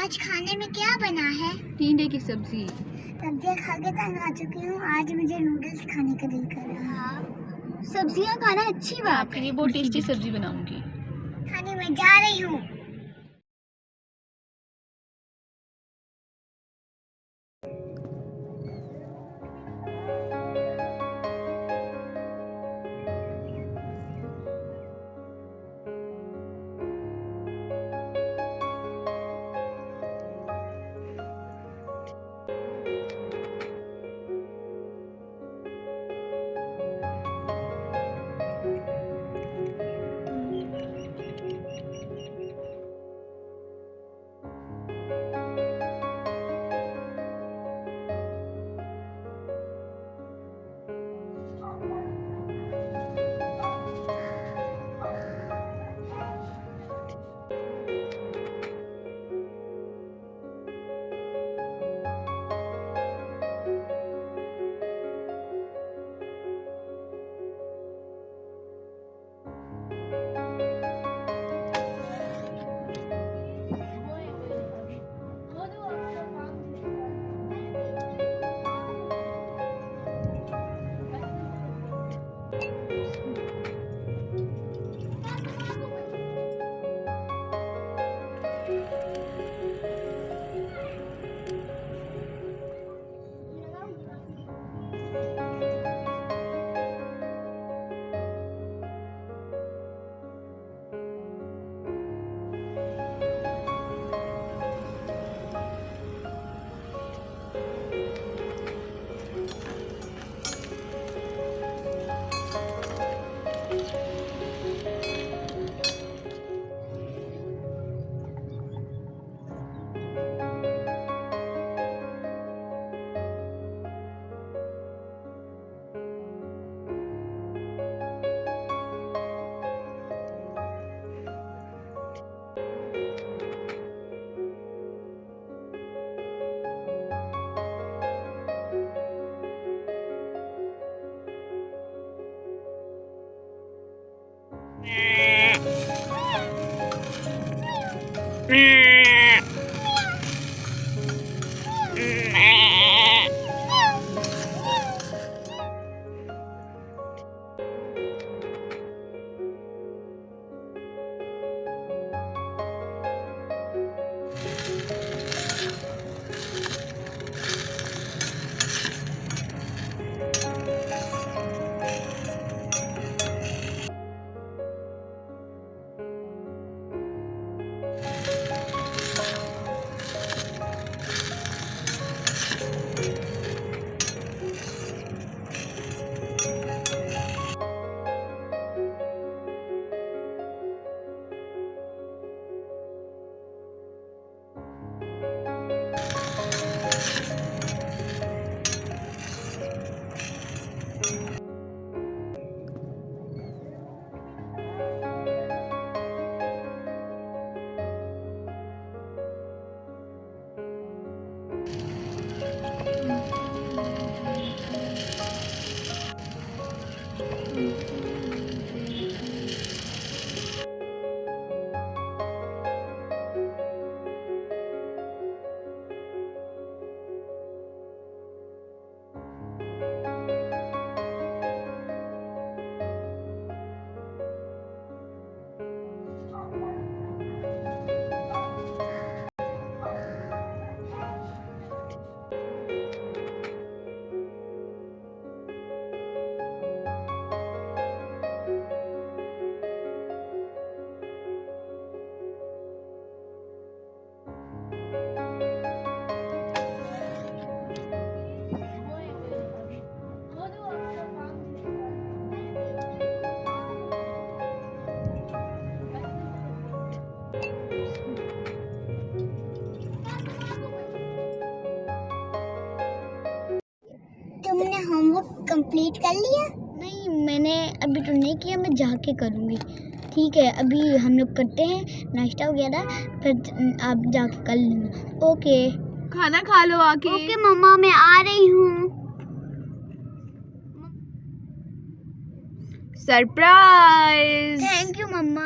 आज खाने में क्या बना है? टिंडे की सब्जी। सब्जियां खा के तंग आ चुकी हूँ, आज मुझे नूडल्स खाने का दिल कर रहा है। सब्जियां खाना अच्छी बात आपके लिए बहुत टेस्टी सब्जी बनाऊंगी। खाने में जा रही हूँ। तुमने होमवर्क कंप्लीट कर लिया? नहीं, मैंने अभी तो नहीं किया, मैं जाके करूँगी। ठीक है, अभी हम लोग करते हैं नाश्ता वगैरह, फिर आप जाके कर लेना। ओके, खाना खा लो आके। ओके मम्मा, मैं आ रही हूँ। सरप्राइज। Thank you mamma.